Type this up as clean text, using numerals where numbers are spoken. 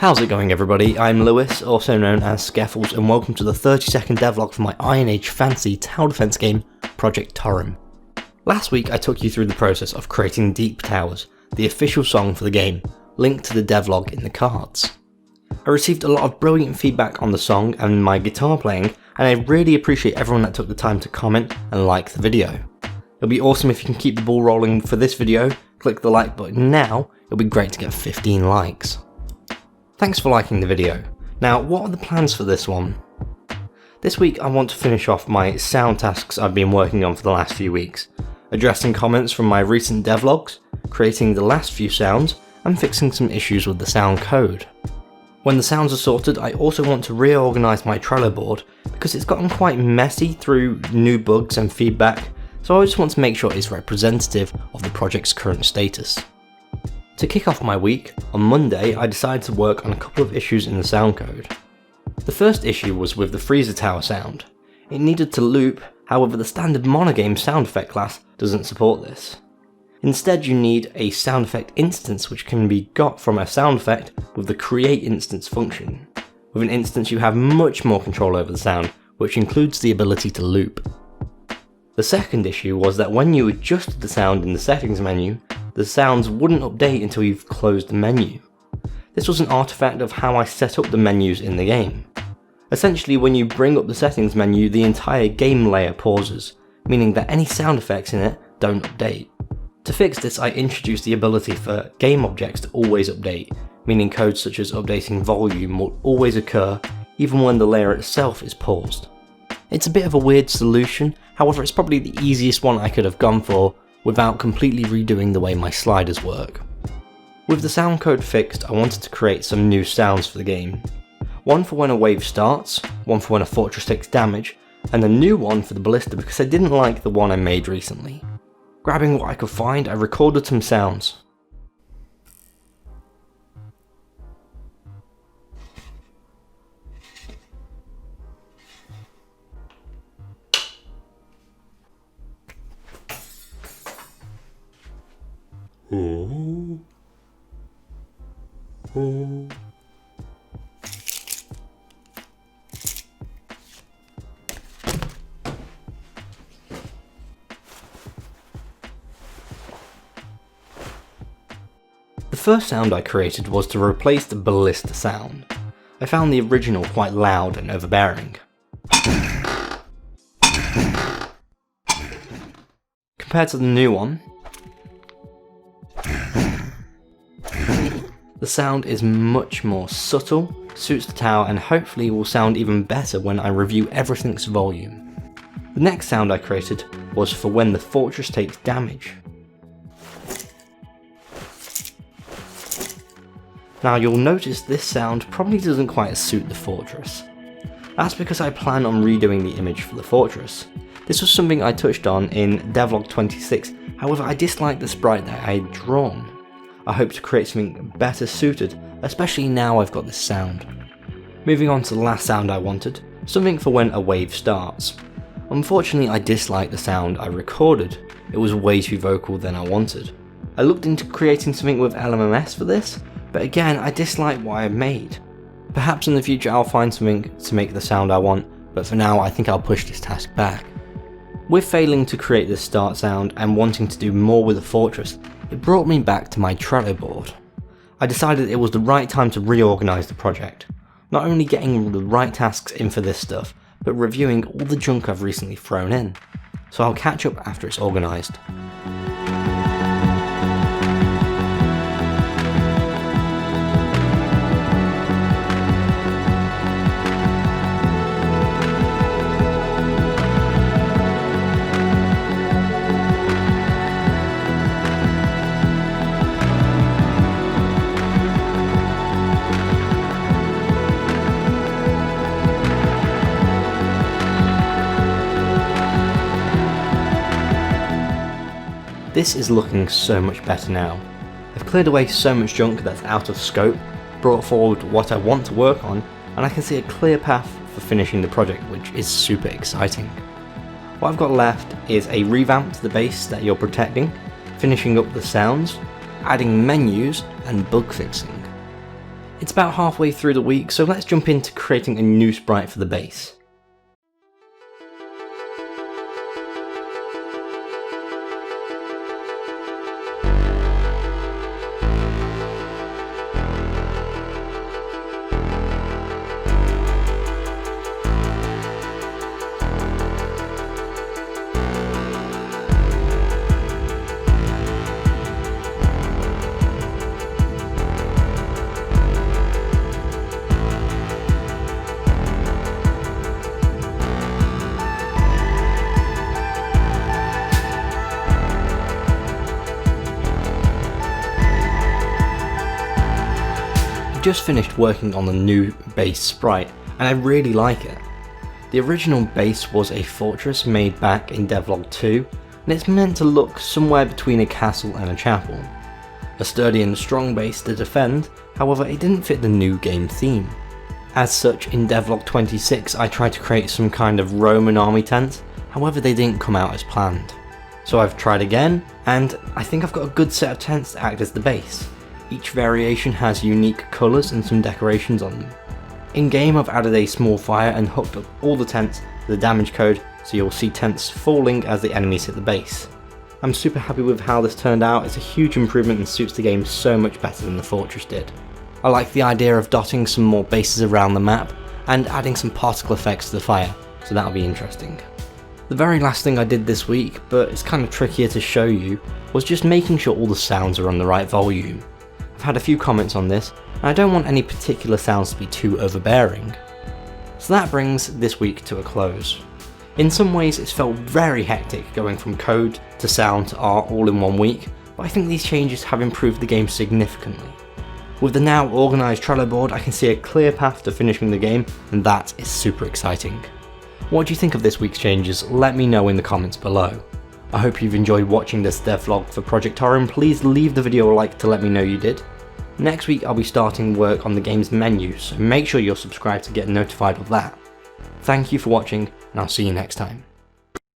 How's it going, everybody? I'm Lewis, also known as Skeffles, and welcome to the 30-second devlog for my Iron Age fantasy tower defense game, Project Torrim. Last week I took you through the process of creating Deep Towers, the official song for the game, linked to the devlog in the cards. I received a lot of brilliant feedback on the song and my guitar playing, and I really appreciate everyone that took the time to comment and like the video. It'll be awesome if you can keep the ball rolling for this video. Click the like button now, it'll be great to get 15 likes. Thanks for liking the video. Now, what are the plans for this one? This week I want to finish off my sound tasks I've been working on for the last few weeks, addressing comments from my recent devlogs, creating the last few sounds, and fixing some issues with the sound code. When the sounds are sorted, I also want to reorganise my Trello board because it's gotten quite messy through new bugs and feedback, so I just want to make sure it's representative of the project's current status. To kick off my week, on Monday I decided to work on a couple of issues in the sound code. The first issue was with the freezer tower sound. It needed to loop, however the standard monogame sound effect class doesn't support this. Instead you need a sound effect instance which can be got from a sound effect with the create instance function. With an instance you have much more control over the sound, which includes the ability to loop. The second issue was that when you adjusted the sound in the settings menu, the sounds wouldn't update until you've closed the menu. This was an artifact of how I set up the menus in the game. Essentially, when you bring up the settings menu, the entire game layer pauses, meaning that any sound effects in it don't update. To fix this, I introduced the ability for game objects to always update, meaning codes such as updating volume will always occur even when the layer itself is paused. It's a bit of a weird solution, however it's probably the easiest one I could have gone for without completely redoing the way my sliders work. With the sound code fixed, I wanted to create some new sounds for the game. One for when a wave starts, one for when a fortress takes damage, and a new one for the ballista because I didn't like the one I made recently. Grabbing what I could find, I recorded some sounds. The first sound I created was to replace the ballista sound. I found the original quite loud and overbearing. Compared to the new one, the sound is much more subtle, suits the tower, and hopefully will sound even better when I review everything's volume. The next sound I created was for when the fortress takes damage. Now you'll notice this sound probably doesn't quite suit the fortress. That's because I plan on redoing the image for the fortress. This was something I touched on in Devlog 26, however I disliked the sprite that I had drawn. I hope to create something better suited, especially now I've got this sound. Moving on to the last sound I wanted, something for when a wave starts. Unfortunately I disliked the sound I recorded, it was way too vocal than I wanted. I looked into creating something with LMMS for this, but again I dislike what I made. Perhaps in the future I'll find something to make the sound I want, but for now I think I'll push this task back. With failing to create this start sound and wanting to do more with the fortress, it brought me back to my Trello board. I decided it was the right time to reorganise the project, not only getting the right tasks in for this stuff, but reviewing all the junk I've recently thrown in. So I'll catch up after it's organised. This is looking so much better now. I've cleared away so much junk that's out of scope, brought forward what I want to work on, and I can see a clear path for finishing the project, which is super exciting. What I've got left is a revamp to the base that you're protecting, finishing up the sounds, adding menus, and bug fixing. It's about halfway through the week, so let's jump into creating a new sprite for the base. Just finished working on the new base sprite, and I really like it. The original base was a fortress made back in Devlog 2, and it's meant to look somewhere between a castle and a chapel. A sturdy and strong base to defend, however it didn't fit the new game theme. As such, in Devlog 26 I tried to create some kind of Roman army tent, however they didn't come out as planned. So I've tried again, and I think I've got a good set of tents to act as the base. Each variation has unique colours and some decorations on them. In game I've added a small fire and hooked up all the tents to the damage code, so you'll see tents falling as the enemies hit the base. I'm super happy with how this turned out. It's a huge improvement and suits the game so much better than the fortress did. I like the idea of dotting some more bases around the map and adding some particle effects to the fire, so that'll be interesting. The very last thing I did this week, but it's kind of trickier to show you, was just making sure all the sounds are on the right volume. I've had a few comments on this, and I don't want any particular sounds to be too overbearing. So that brings this week to a close. In some ways it's felt very hectic going from code to sound to art all in 1 week, but I think these changes have improved the game significantly. With the now organised Trello board I can see a clear path to finishing the game, and that is super exciting. What do you think of this week's changes? Let me know in the comments below. I hope you've enjoyed watching this devlog for Project Torrim. Please leave the video a like to let me know you did. Next week I'll be starting work on the game's menu, so make sure you're subscribed to get notified of that. Thank you for watching, and I'll see you next time.